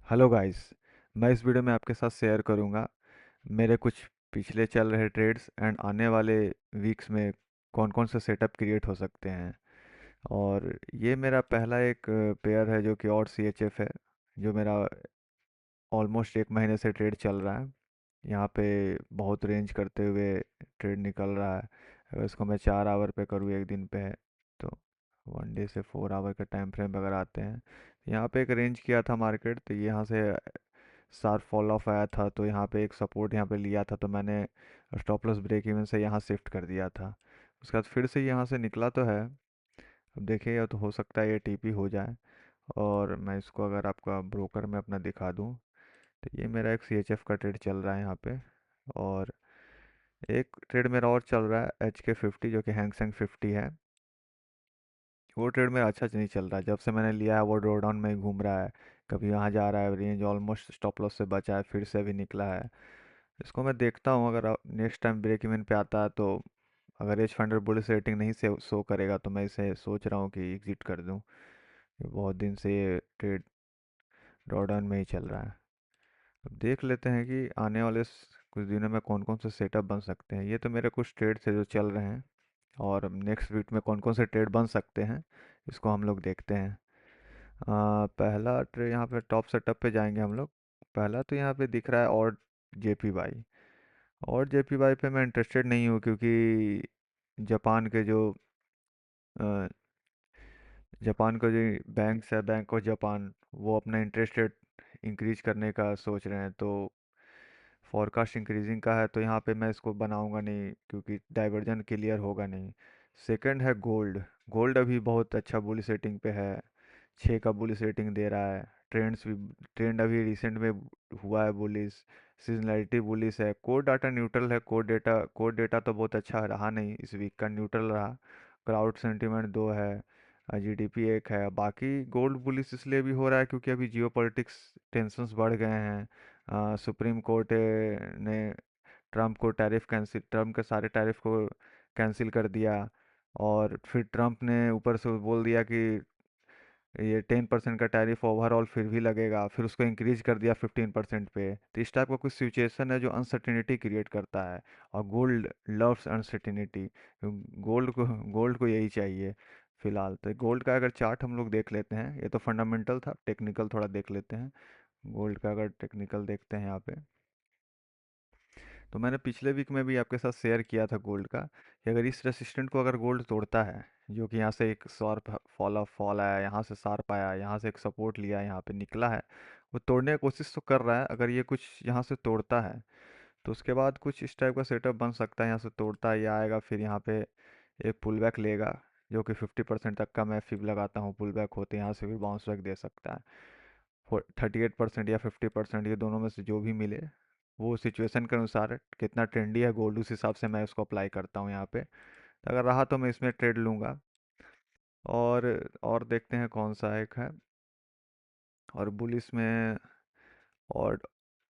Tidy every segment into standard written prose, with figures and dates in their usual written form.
Hello guys. मैं इस video में आपके साथ शेयर करूंगा मेरे कुछ पिछले चल रहे ट्रेड्स एंड आने वाले वीक्स में कौन कौन से सेटअप क्रिएट हो सकते हैं। और ये मेरा पहला एक पेयर है जो कि और सी एच एफ है, जो मेरा ऑलमोस्ट एक महीने से ट्रेड चल रहा है। यहाँ पे बहुत रेंज करते हुए ट्रेड निकल रहा है। अगर इसको मैं 4 आवर पे करूँ एक दिन पे है तो 1 डे से 4 आवर के टाइम फ्रेम अगर आते हैं, यहाँ पे एक रेंज किया था मार्केट, तो यहाँ से शार्प फॉल ऑफ आया था, तो यहाँ पे एक सपोर्ट यहाँ पे लिया था, तो मैंने स्टॉप लॉस ब्रेक इवन से यहाँ शिफ्ट कर दिया था। उसके बाद फिर से यहाँ से निकला तो है। अब देखिए, तो हो सकता है ये टीपी हो जाए। और मैं इसको अगर आपका ब्रोकर में अपना दिखा दूँ, तो ये मेरा एक सी एच एफ का ट्रेड चल रहा है यहाँ पे। और एक ट्रेड मेरा और चल रहा है HK50, जो कि हैंगसेंग 50 है। वो ट्रेड मेरा अच्छा नहीं चल रहा है, जब से मैंने लिया है वो ड्रॉ डाउन में ही घूम रहा है। कभी यहाँ जा रहा है, रेंज ऑलमोस्ट स्टॉप लॉस से बचा है, फिर से भी निकला है। इसको मैं देखता हूँ, अगर नेक्स्ट टाइम ब्रेक इवन पे आता है तो अगर एज फंडर बुलिस रेटिंग नहीं से शो करेगा तो मैं इसे सोच रहा हूँ कि एग्जिट कर दूँ। ये बहुत दिन से ये ट्रेड ड्रॉ डाउन में ही चल रहा है। अब देख लेते हैं कि आने वाले कुछ दिनों में कौन कौन से सेटअप बन सकते हैं। ये तो मेरे कुछ ट्रेड्स है जो चल रहे हैं, और नेक्स्ट वीक में कौन कौन से ट्रेड बन सकते हैं इसको हम लोग देखते हैं। पहला ट्रेड यहाँ पे टॉप सेटअप पे जाएंगे हम लोग। पहला तो यहाँ पे दिख रहा है और JPY। और JPY पे मैं इंटरेस्टेड नहीं हूँ, क्योंकि जापान के जो जापान का जो बैंक्स है, बैंक ऑफ जापान, वो अपना इंटरेस्ट रेट इंक्रीज करने का सोच रहे हैं। तो फॉरकास्ट इंक्रीजिंग का है, तो यहाँ पे मैं इसको बनाऊंगा नहीं, क्योंकि डाइवर्जन क्लियर होगा नहीं। सेकंड है गोल्ड। गोल्ड अभी बहुत अच्छा बुल सेटिंग पे है, 6 का बुल सेटिंग दे रहा है। ट्रेंड्स भी, ट्रेंड अभी रिसेंट में हुआ है बुलिस। सीजनैलिटी बुलिस है। कोर डाटा न्यूट्रल है। कोर डेटा तो बहुत अच्छा रहा नहीं इस वीक का, न्यूट्रल रहा। क्राउड सेंटीमेंट 2 है, GDP 1 है। बाकी गोल्ड बुलिस इसलिए भी हो रहा है क्योंकि अभी जियो पॉलिटिक्स टेंशंस बढ़ गए हैं। सुप्रीम कोर्ट ने ट्रम्प के सारे टैरिफ को कैंसिल कर दिया। और फिर ट्रम्प ने ऊपर से बोल दिया कि ये 10% का टैरिफ ओवरऑल फिर भी लगेगा, फिर उसको इंक्रीज कर दिया 15% पे। तो इस टाइप का कुछ सिचुएशन है जो अनसर्टिनिटी क्रिएट करता है। और गोल्ड लव्स अनसर्टिनिटी। गोल्ड को यही चाहिए फिलहाल। तो गोल्ड का अगर चार्ट हम लोग देख लेते हैं, ये तो फंडामेंटल था, टेक्निकल थोड़ा देख लेते हैं। गोल्ड का अगर टेक्निकल देखते हैं यहाँ पे, तो मैंने पिछले वीक में भी आपके साथ शेयर किया था गोल्ड का, कि अगर इस रेसिस्टेंट को अगर गोल्ड तोड़ता है, जो कि यहाँ से एक शार्प फॉल आया, यहाँ से शार्प आया, यहाँ से एक सपोर्ट लिया, यहाँ पे निकला है, वो तोड़ने की कोशिश तो कर रहा है। अगर ये कुछ यहाँ से तोड़ता है तो उसके बाद कुछ इस टाइप का सेटअप बन सकता है। यहाँ से तोड़ता है, ये आएगा, फिर यहाँ पे एक पुल बैक लेगा, जो कि 50% तक का मैं फिब लगाता हूँ पुल बैक होते, यहाँ से फिर बाउंस बैक दे सकता है। 38% या 50%, ये दोनों में से जो भी मिले, वो सिचुएशन के अनुसार कितना ट्रेंडी है गोल्ड, उस हिसाब से मैं उसको अप्लाई करता हूँ यहाँ पे। तो अगर रहा तो मैं इसमें ट्रेड लूँगा। और और देखते हैं कौन सा एक है। और बुलिस में, और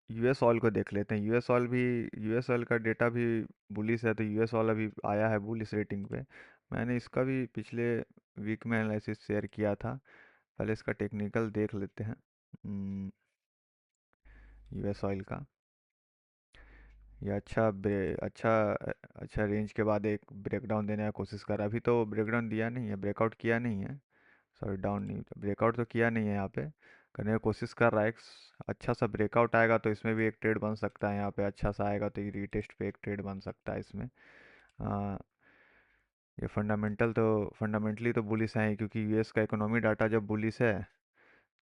US ऑयल को देख लेते हैं। US ऑयल का डेटा भी बुलिस है, तो US ऑयल अभी आया है बुलिस रेटिंग पे। मैंने इसका भी पिछले वीक में एनालिसिस शेयर किया था। पहले इसका टेक्निकल देख लेते हैं। US ऑयल का ये अच्छा रेंज के बाद एक ब्रेकडाउन देने का कोशिश कर रहा है। अभी तो ब्रेकडाउन दिया नहीं है, ब्रेकआउट किया नहीं है। सॉरी, डाउन नहीं, ब्रेकआउट तो किया नहीं है यहाँ पे, करने की कोशिश कर रहा है। अच्छा सा ब्रेकआउट आएगा तो इसमें भी एक ट्रेड बन सकता है। यहाँ पे अच्छा सा आएगा तो ये रीटेस्ट पे एक ट्रेड बन सकता है इसमें। आ, ये फंडामेंटली तो बुलिस है ही, क्योंकि US का इकोनॉमी डाटा जब बुलिस है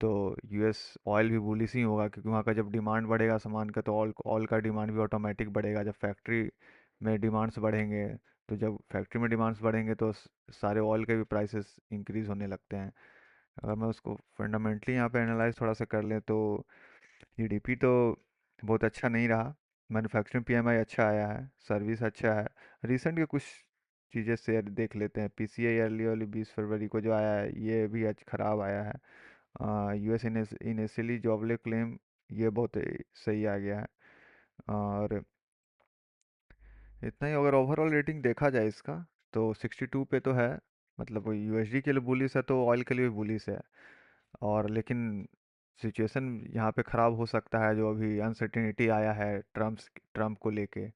तो US ऑयल भी बुलिस ही होगा, क्योंकि वहाँ का जब डिमांड बढ़ेगा सामान का, तो ऑयल ऑयल का डिमांड भी ऑटोमेटिक बढ़ेगा। जब फैक्ट्री में डिमांड्स बढ़ेंगे, तो जब फैक्ट्री में डिमांड्स बढ़ेंगे तो सारे ऑयल के भी प्राइसेस इंक्रीज होने लगते हैं। अगर मैं उसको फंडामेंटली यहाँ पे एनालाइज थोड़ा सा कर लें, तो GDP तो बहुत अच्छा नहीं रहा। मैन्युफैक्चरिंग PMI अच्छा आया है, सर्विस अच्छा है। रिसेंट के कुछ चीज़ें शेयर देख लेते हैं। PCI ईयरली वाली 20 फरवरी को जो आया है, ये भी आज खराब आया है। US इनिशियली जॉबले क्लेम, ये बहुत सही आ गया है। और इतना ही। अगर ओवरऑल रेटिंग देखा जाए इसका, तो 62 पे तो है। मतलब USD के लिए बुलिस है तो ऑयल के लिए भी बुलिस है। और लेकिन सिचुएशन यहाँ पे ख़राब हो सकता है। जो अभी अनसर्टेनिटी आया है ट्रम्प को लेके,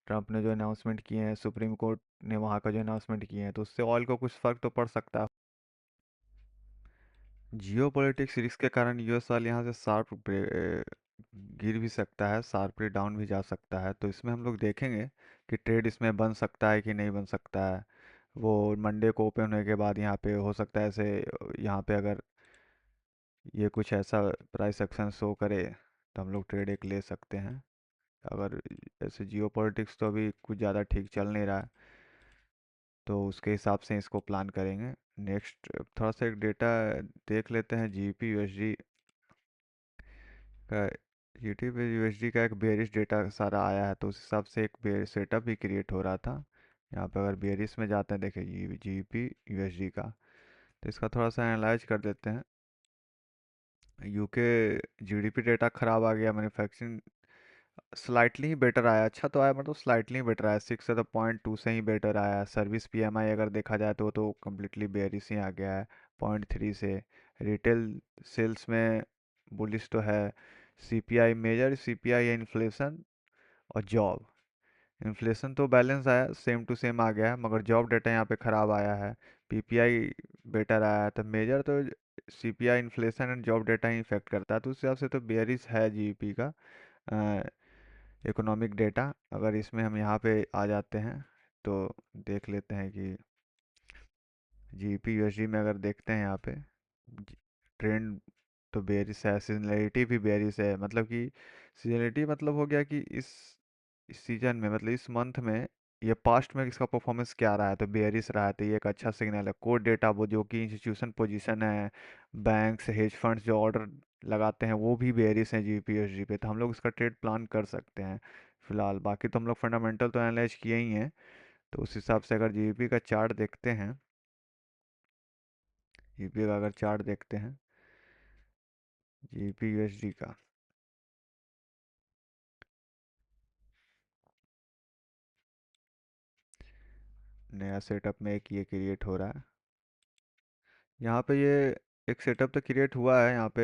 ट्रम्प ने जो अनाउंसमेंट किए हैं, सुप्रीम कोर्ट ने वहाँ का जो अनाउंसमेंट किए हैं, तो उससे ऑयल को कुछ फ़र्क तो पड़ सकता है। जियो पॉलिटिक्स रिस्क के कारण यूएस वाले यहाँ से गिर भी सकता है, शार्पली डाउन भी जा सकता है। तो इसमें हम लोग देखेंगे कि ट्रेड इसमें बन सकता है कि नहीं बन सकता है। वो मंडे को ओपन होने के बाद यहाँ पे हो सकता है ऐसे, यहाँ पे अगर ये कुछ ऐसा प्राइस एक्शन शो करे तो हम लोग ट्रेड एक ले सकते हैं। अगर ऐसे जियो पॉलिटिक्स तो अभी कुछ ज़्यादा ठीक चल नहीं रहा है, तो उसके हिसाब से इसको प्लान करेंगे। नेक्स्ट थोड़ा सा एक डेटा देख लेते हैं, जीबीपी यूएसडी का। जीटी पे यूएसडी का एक बेरिश डेटा सारा आया है, तो उस हिसाब से एक बेर सेटअप भी क्रिएट हो रहा था। यहाँ पे अगर बेरिश में जाते हैं, देखिए जीबीपी यूएसडी का, तो इसका थोड़ा सा एनालाइज कर देते हैं। यूके जीडीपी डेटा ख़राब आ गया, मैन्युफैक्चरिंग स्लाइटली ही बेटर आया, अच्छा तो आया, मतलब स्लाइटली बेटर आया, 6 से तो 0.2 से ही बेटर आया। सर्विस पीएमआई अगर देखा जाए तो वो तो कम्प्लीटली बेरिश ही आ गया है, 0.3 से। रिटेल सेल्स में बुलिश तो है। सीपीआई मेजर सीपीआई है, इन्फ्लेशन और जॉब। इन्फ्लेशन तो बैलेंस आया, सेम टू सेम आ गया है, मगर जॉब डेटा यहाँ पे ख़राब आया है। पीपीआई बेटर आया है, तो मेजर तो CPI, inflation and job data he effect करता है, तो उस हिसाब से तो बेरिश है जीडीपी का इकोनॉमिक डेटा। अगर इसमें हम यहाँ पे आ जाते हैं तो देख लेते हैं कि जीडीपी यूएसडी में अगर देखते हैं यहाँ पे ट्रेंड तो बेरिश है, सीजनलिटी भी बेरिश है। मतलब कि सीजनलिटी मतलब हो गया कि इस सीजन में, मतलब इस मंथ में, ये पास्ट में इसका परफॉर्मेंस क्या रहा है, तो बेरिश रहा है, तो ये एक अच्छा सिग्नल है। कोर डेटा वो जो कि इंस्टीट्यूशन पोजीशन है, बैंक्स, हेज फंड्स जो ऑर्डर लगाते हैं वो भी बेरिश हैं जीपीएसजी पे, तो हम लोग इसका ट्रेड प्लान कर सकते हैं फिलहाल। बाकी तो हम लोग फंडामेंटल तो एनालाइज किए ही हैं, तो उस हिसाब से अगर जीबीपी का चार्ट देखते हैं, जीबीपी का अगर चार्ट देखते हैं, जीबीपी यूएसडी का, नया सेटअप में एक ये क्रिएट हो रहा है। यहाँ पे ये एक सेटअप तो क्रिएट हुआ है यहाँ पे।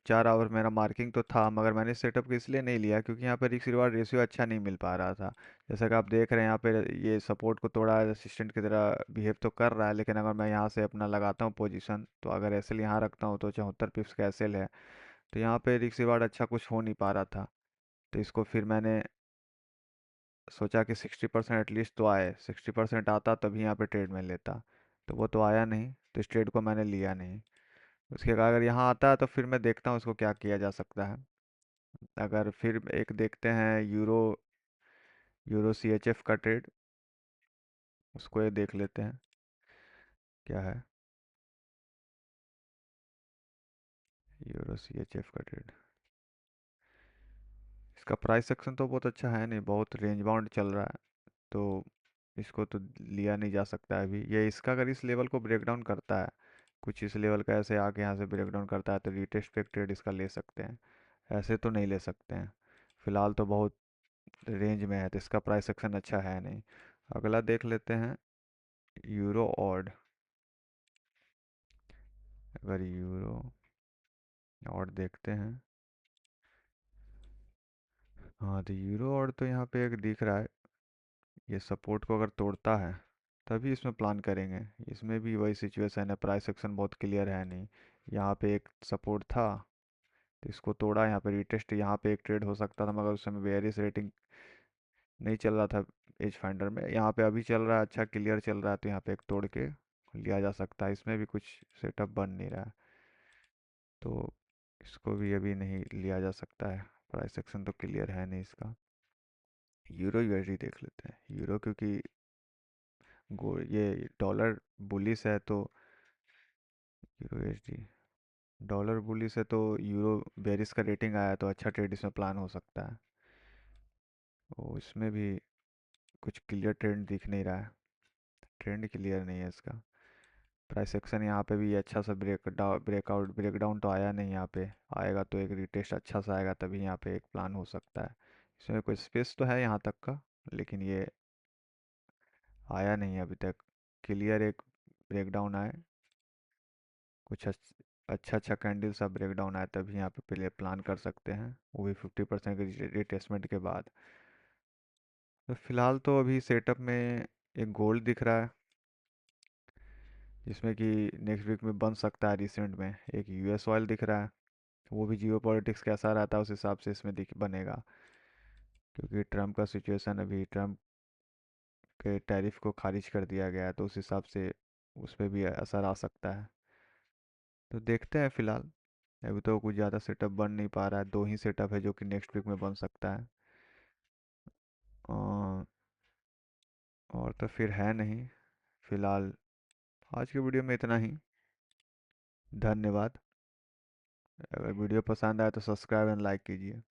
4 आवर मेरा मार्किंग तो था, मगर मैंने सेटअप को इसलिए नहीं लिया क्योंकि यहाँ पे रिस्क रिवार्ड रेशियो अच्छा नहीं मिल पा रहा था। जैसा कि आप देख रहे हैं यहाँ पे, ये सपोर्ट को तोड़ा असिस्टेंट की तरह बिहेव तो कर रहा है, लेकिन अगर मैं यहाँ से अपना लगाता हूँ पोजीशन, तो अगर एसएल यहाँ रखता हूँ तो 74 पिप्स का एसएल है, तो यहाँ पे रिस्क रिवार्ड अच्छा कुछ हो नहीं पा रहा था। तो इसको फिर मैंने सोचा कि 60% एटलीस्ट तो आए, 60% आता तभी यहाँ पे ट्रेड में लेता, तो वो तो आया नहीं, तो इस ट्रेड को मैंने लिया नहीं। उसके बाद अगर यहाँ आता है तो फिर मैं देखता हूँ उसको क्या किया जा सकता है। अगर फिर एक देखते हैं यूरो सीएचएफ का ट्रेड, उसको ये देख लेते हैं क्या है। यूरो सीएचएफ का ट्रेड, इसका प्राइस सेक्शन तो बहुत अच्छा है नहीं, बहुत रेंज बाउंड चल रहा है, तो इसको तो लिया नहीं जा सकता है अभी। ये इसका अगर इस लेवल को ब्रेक डाउन करता है, कुछ इस लेवल का ऐसे आके यहाँ से ब्रेक डाउन करता है, तो रीटेस्ट पे एक ट्रेड इसका ले सकते हैं, ऐसे तो नहीं ले सकते हैं। फिलहाल तो बहुत रेंज में है, तो इसका प्राइस सेक्शन अच्छा है नहीं। अगला देख लेते हैं यूरो ऑड। अगर यूरो ऑड देखते हैं, हाँ तो यूरो ऑड तो यहाँ पे एक दिख रहा है, ये सपोर्ट को अगर तोड़ता है तभी इसमें प्लान करेंगे। इसमें भी वही सिचुएशन है, प्राइस सेक्शन बहुत क्लियर है नहीं। यहाँ पे एक सपोर्ट था, तो इसको तोड़ा, यहाँ पे रिटेस्ट, यहाँ पे एक ट्रेड हो सकता था, मगर उस समय बेयरिश रेटिंग नहीं चल रहा था एज फाइंडर में। यहाँ पे अभी चल रहा है, अच्छा क्लियर चल रहा है, तो यहाँ पे एक तोड़ के लिया जा सकता है। इसमें भी कुछ सेटअप बन नहीं रहा है, तो इसको भी अभी नहीं लिया जा सकता है, प्राइस सेक्शन तो क्लियर है नहीं इसका। यूरो यूएसडी देख लेते हैं। यूरो क्योंकि ये डॉलर बुलिस है, तो यूरो यूएसडी, डॉलर बुलिस है तो यूरो बेरिस का रेटिंग आया, तो अच्छा ट्रेड इसमें प्लान हो सकता है। और इसमें भी कुछ क्लियर ट्रेंड दिख नहीं रहा है, ट्रेंड क्लियर नहीं है इसका। प्राइस एक्शन यहाँ पे भी अच्छा सा ब्रेकआउट तो आया नहीं। यहाँ पे आएगा तो एक रिटेस्ट अच्छा सा आएगा, तभी यहाँ पे एक प्लान हो सकता है। इसमें कोई स्पेस तो है यहाँ तक का, लेकिन ये आया नहीं अभी तक क्लियर, एक ब्रेकडाउन आए कुछ अच्छा अच्छा कैंडल सा ब्रेक डाउन आया तभी यहाँ पे पहले प्लान कर सकते हैं, वो भी 50% के रिटेस्टमेंट के बाद। तो फिलहाल तो अभी सेटअप में एक गोल्ड दिख रहा है, जिसमें कि नेक्स्ट वीक में बन सकता है रिसेंट में। एक यूएस ऑयल दिख रहा है, वो भी जियो पॉलिटिक्स कैसा रहता है उस हिसाब से इसमें दिख बनेगा, क्योंकि ट्रम्प का सिचुएशन, अभी ट्रम्प के टैरिफ को खारिज कर दिया गया है, तो उस हिसाब से उस पर भी असर आ सकता है। तो देखते हैं फिलहाल, अभी तो कुछ ज़्यादा सेटअप बन नहीं पा रहा है, दो ही सेटअप है जो कि नेक्स्ट वीक में बन सकता है। अ, और तो फिर है नहीं फिलहाल। आज की वीडियो में इतना ही। धन्यवाद। अगर वीडियो पसंद आए तो सब्सक्राइब एंड लाइक कीजिए।